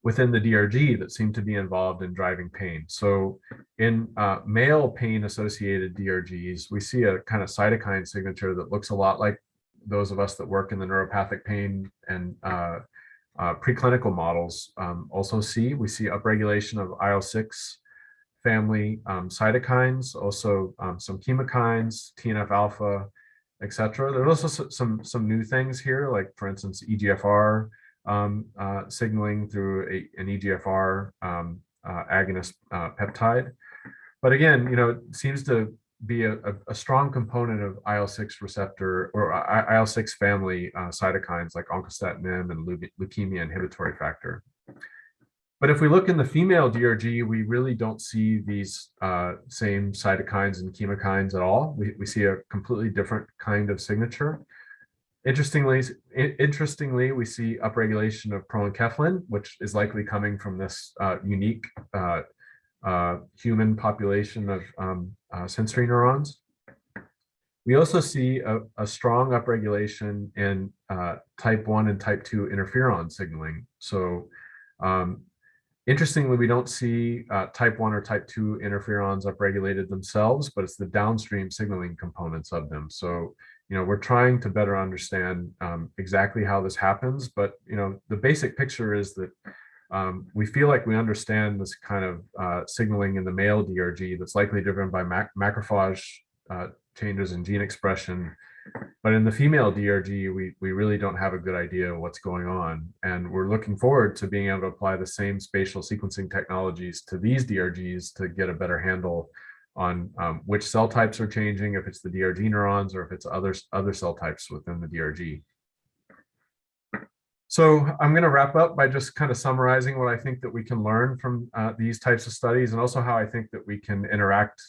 within the DRG that seem to be involved in driving pain. So in male pain-associated DRGs, we see a kind of cytokine signature that looks a lot like those of us that work in the neuropathic pain and preclinical models also see. We see upregulation of IL-6 family cytokines, also some chemokines, TNF alpha, etc. There's also some new things here, like for instance, EGFR signaling through an EGFR agonist peptide. But again, it seems to be a strong component of IL-6 receptor or IL-6 family cytokines like oncostatin-M and leukemia inhibitory factor. But if we look in the female DRG, we really don't see these same cytokines and chemokines at all. We see a completely different kind of signature. Interestingly, we see upregulation of proenkephalin, which is likely coming from this unique human population of sensory neurons. We also see a strong upregulation in type 1 and type 2 interferon signaling. So interestingly, we don't see type 1 or type 2 interferons upregulated themselves, but it's the downstream signaling components of them. So, we're trying to better understand exactly how this happens, but, the basic picture is that we feel like we understand this kind of signaling in the male DRG that's likely driven by macrophage changes in gene expression. But in the female DRG, we really don't have a good idea of what's going on. And we're looking forward to being able to apply the same spatial sequencing technologies to these DRGs to get a better handle on which cell types are changing, if it's the DRG neurons or if it's other cell types within the DRG. So I'm going to wrap up by just kind of summarizing what I think that we can learn from these types of studies, and also how I think that we can interact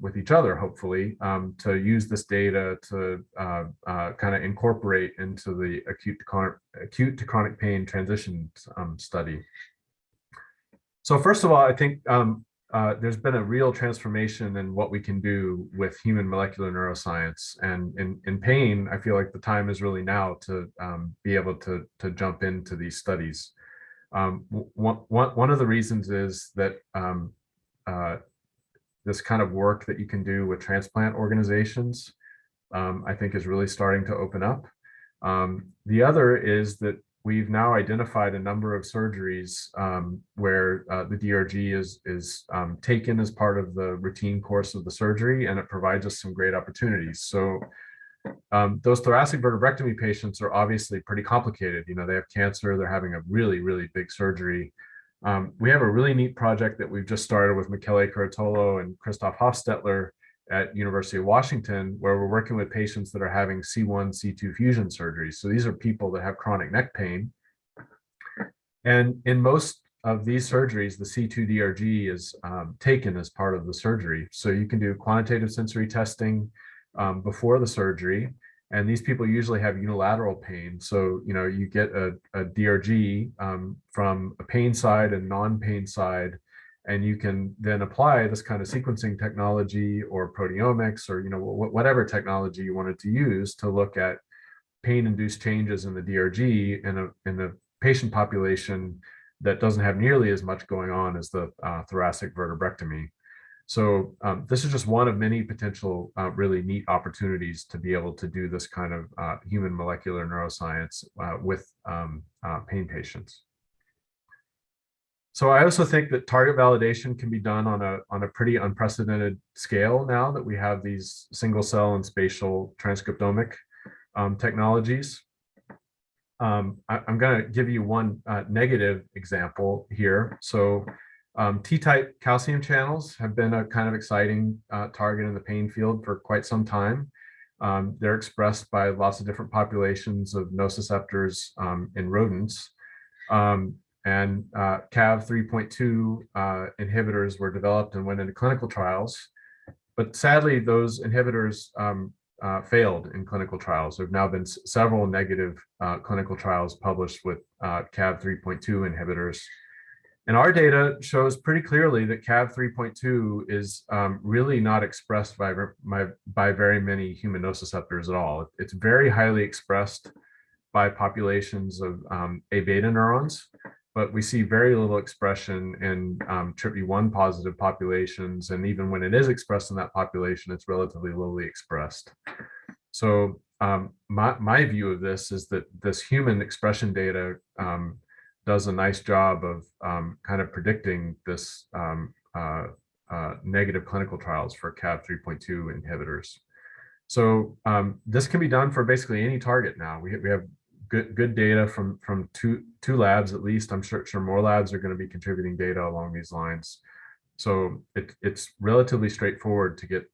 with each other, hopefully, to use this data to kind of incorporate into the acute to chronic pain transition study. So first of all, I think there's been a real transformation in what we can do with human molecular neuroscience. And in pain, I feel like the time is really now to be able to jump into these studies. One of the reasons is that this kind of work that you can do with transplant organizations, I think is really starting to open up. The other is that we've now identified a number of surgeries where the DRG is taken as part of the routine course of the surgery, and it provides us some great opportunities. So those thoracic vertebrectomy patients are obviously pretty complicated. They have cancer, they're having a really, really big surgery. We have a really neat project that we've just started with Michele Carotolo and Christoph Hofstetler at University of Washington, where we're working with patients that are having C1, C2 fusion surgeries. So these are people that have chronic neck pain. And in most of these surgeries, the C2 DRG is taken as part of the surgery. So you can do quantitative sensory testing before the surgery. And these people usually have unilateral pain. So, you get a DRG from a pain side and non-pain side, and you can then apply this kind of sequencing technology or proteomics or whatever technology you wanted to use to look at pain-induced changes in the DRG in a patient population that doesn't have nearly as much going on as the thoracic vertebrectomy. So this is just one of many potential really neat opportunities to be able to do this kind of human molecular neuroscience with pain patients. So I also think that target validation can be done on a pretty unprecedented scale now that we have these single cell and spatial transcriptomic technologies. I'm going to give you one negative example here. So T-type calcium channels have been a kind of exciting target in the pain field for quite some time. They're expressed by lots of different populations of nociceptors in rodents. And CAV 3.2 inhibitors were developed and went into clinical trials. But sadly, those inhibitors failed in clinical trials. There have now been several negative clinical trials published with CAV 3.2 inhibitors. And our data shows pretty clearly that CAV 3.2 is really not expressed by very many human nociceptors at all. It's very highly expressed by populations of A beta neurons. but we see very little expression in TRPV1 positive populations. And even when it is expressed in that population, it's relatively lowly expressed. So my view of this is that this human expression data does a nice job of kind of predicting this negative clinical trials for CAV 3.2 inhibitors. So this can be done for basically any target now. We have good data from two labs at least. I'm sure more labs are going to be contributing data along these lines. So it's relatively straightforward to get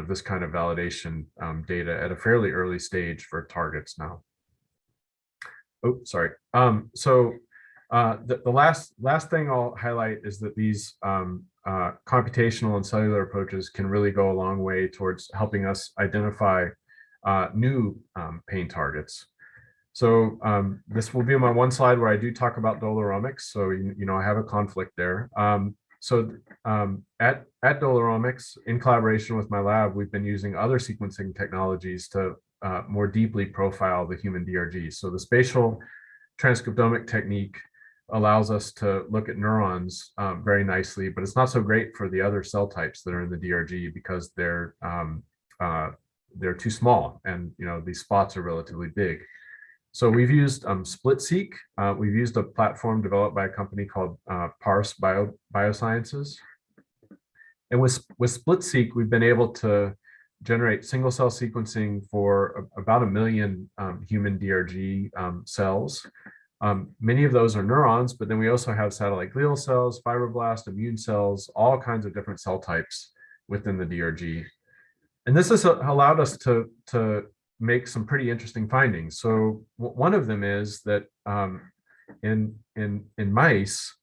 this kind of validation data at a fairly early stage for targets now. Oh, sorry. So the last thing I'll highlight is that these computational and cellular approaches can really go a long way towards helping us identify new pain targets. So this will be my one slide where I do talk about Dolomics. So, I have a conflict there. So at Dolomics, in collaboration with my lab, we've been using other sequencing technologies to more deeply profile the human DRG. So the spatial transcriptomic technique allows us to look at neurons very nicely, but it's not so great for the other cell types that are in the DRG because they're too small, and these spots are relatively big. So we've used SplitSeq. We've used a platform developed by a company called Parse Biosciences. And with SplitSeq, we've been able to generate single cell sequencing for about 1 million human DRG cells. Many of those are neurons, but then we also have satellite glial cells, fibroblasts, immune cells, all kinds of different cell types within the DRG. And this has allowed us to make some pretty interesting findings. So one of them is that in mice,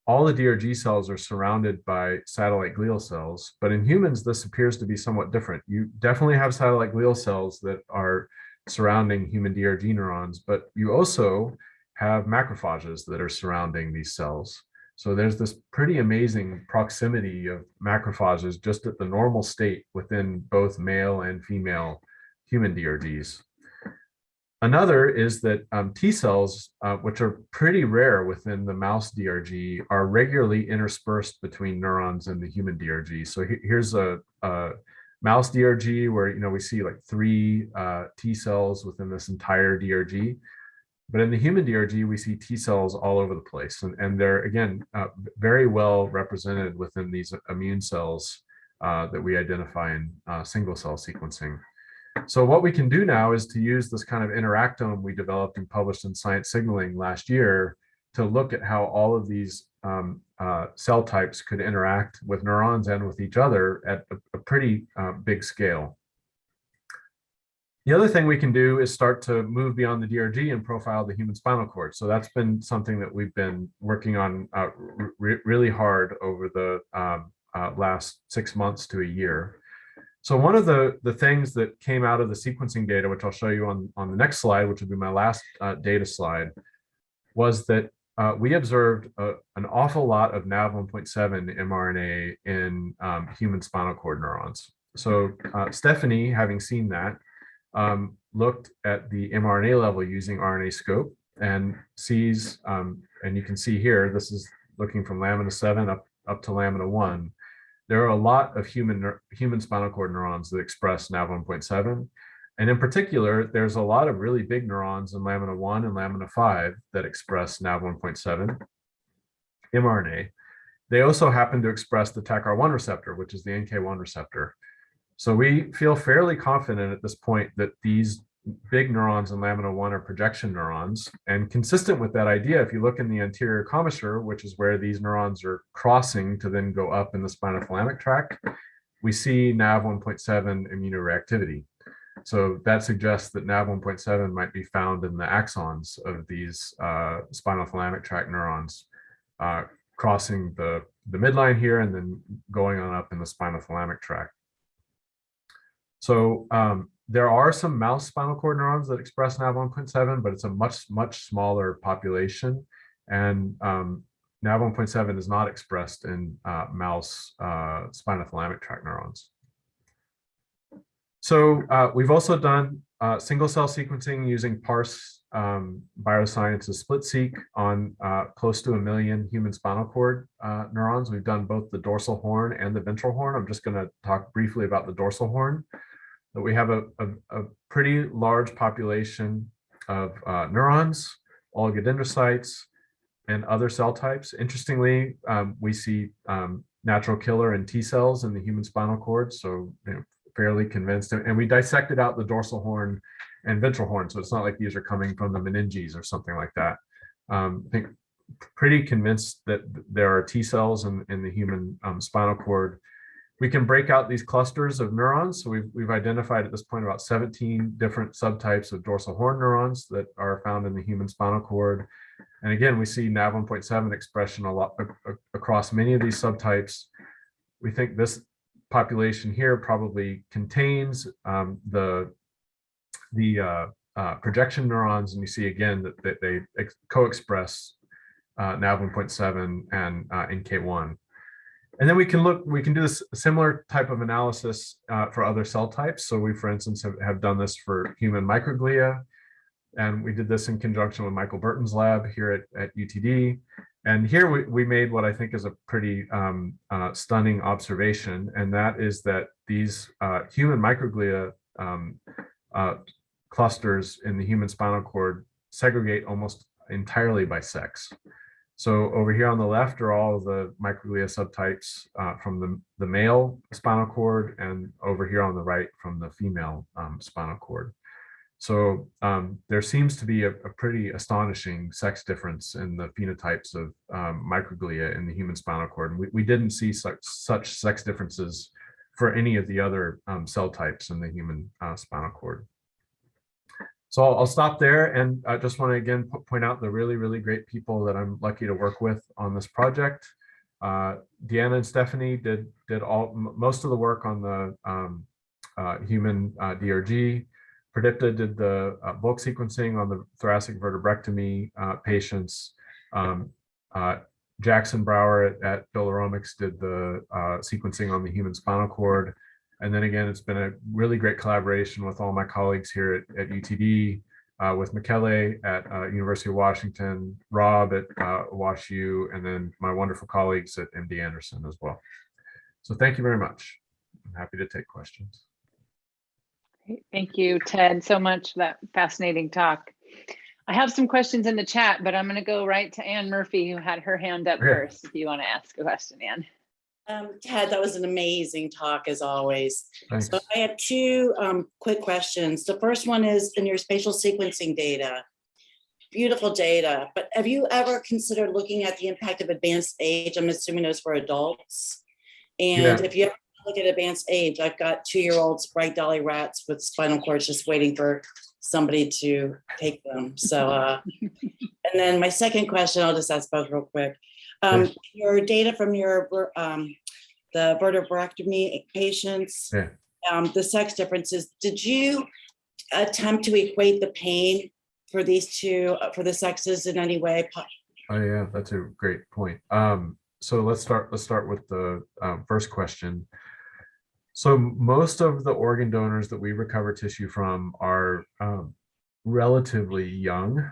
all the DRG cells are surrounded by satellite glial cells, but in humans, this appears to be somewhat different. You definitely have satellite glial cells that are surrounding human DRG neurons, but you also have macrophages that are surrounding these cells. So there's this pretty amazing proximity of macrophages just at the normal state within both male and female human DRGs. Another is that T cells, which are pretty rare within the mouse DRG, are regularly interspersed between neurons and the human DRG. So here's a mouse DRG where we see like 3 T cells within this entire DRG. But in the human DRG, we see T cells all over the place. And they're, again, very well represented within these immune cells that we identify in single cell sequencing. So what we can do now is to use this kind of interactome we developed and published in Science Signaling last year to look at how all of these cell types could interact with neurons and with each other at a pretty big scale. The other thing we can do is start to move beyond the DRG and profile the human spinal cord. So that's been something that we've been working on really hard over the last 6 months to a year. So one of the things that came out of the sequencing data, which I'll show you on the next slide, which will be my last data slide, was that we observed an awful lot of Nav1.7 mRNA in human spinal cord neurons. So Stephanie, having seen that, looked at the mRNA level using RNAscope and sees, and you can see here, this is looking from lamina 7 up to lamina 1. There are a lot of human spinal cord neurons that express Nav1.7. And in particular, there's a lot of really big neurons in lamina 1 and lamina 5 that express Nav1.7 mRNA. They also happen to express the TACR1 receptor, which is the NK1 receptor. So we feel fairly confident at this point that these big neurons in lamina 1 are projection neurons. And consistent with that idea, if you look in the anterior commissure, which is where these neurons are crossing to then go up in the spinothalamic tract, we see Nav1.7 immunoreactivity. So that suggests that Nav1.7 might be found in the axons of these spinothalamic tract neurons, crossing the midline here and then going on up in the spinothalamic tract. So there are some mouse spinal cord neurons that express Nav1.7, but it's a much smaller population. And Nav1.7 is not expressed in mouse spinothalamic tract neurons. So we've also done single cell sequencing using Parse Biosciences SplitSeq on close to 1 million human spinal cord neurons. We've done both the dorsal horn and the ventral horn. I'm just going to talk briefly about the dorsal horn. But we have a pretty large population of neurons, oligodendrocytes, and other cell types. Interestingly, we see natural killer and T cells in the human spinal cord. So, fairly convinced, and we dissected out the dorsal horn and ventral horn, so it's not like these are coming from the meninges or something like that. I think pretty convinced that there are T cells in the human spinal cord. We can break out these clusters of neurons, so we've identified at this point about 17 different subtypes of dorsal horn neurons that are found in the human spinal cord. And again, we see NaV1.7 expression a lot across many of these subtypes. We think this population here probably contains the projection neurons, and you see again that they co-express NaV1.7 and NK1. And then we can do this similar type of analysis for other cell types. So we, for instance, have done this for human microglia, and we did this in conjunction with Michael Burton's lab here at UTD. And here we made what I think is a pretty stunning observation, and that is that these human microglia clusters in the human spinal cord segregate almost entirely by sex. So over here on the left are all of the microglia subtypes from the male spinal cord, and over here on the right from the female spinal cord. So there seems to be a pretty astonishing sex difference in the phenotypes of microglia in the human spinal cord. We didn't see such sex differences for any of the other cell types in the human spinal cord. So I'll stop there, and I just want to again point out the really, really great people that I'm lucky to work with on this project. Deanna and Stephanie did most of the work on the human DRG. Pradipta did the bulk sequencing on the thoracic vertebrectomy patients. Jackson Brower at Billeromix did the sequencing on the human spinal cord. And then again, it's been a really great collaboration with all my colleagues here at UTD, with Michele at University of Washington, Rob at WashU, and then my wonderful colleagues at MD Anderson as well. So thank you very much. I'm happy to take questions. Thank you, Ted, so much for that fascinating talk. I have some questions in the chat, but I'm going to go right to Anne Murphy, who had her hand up first, if you want to ask a question, Anne. Ted, that was an amazing talk as always. Thanks. So I have two quick questions. The first one is in your spatial sequencing data, beautiful data, but have you ever considered looking at the impact of advanced age? I'm assuming those for adults. And if you ever look at advanced age, I've got 2-year-olds, bright dolly rats with spinal cords just waiting for somebody to take them. So, and then my second question, I'll just ask both real quick. Your data from your the vertebrectomy patients, the sex differences, did you attempt to equate the pain for these two, for the sexes in any way? Oh yeah, that's a great point. So let's start with the first question. So most of the organ donors that we recover tissue from are relatively young,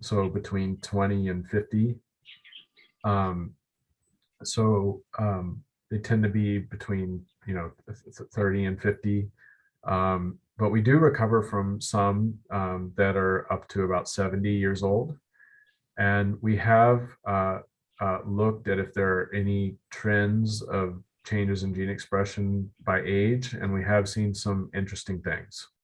so between 20 and 50. They tend to be between 30 and 50. But we do recover from some that are up to about 70 years old. And we have looked at if there are any trends of changes in gene expression by age, and we have seen some interesting things.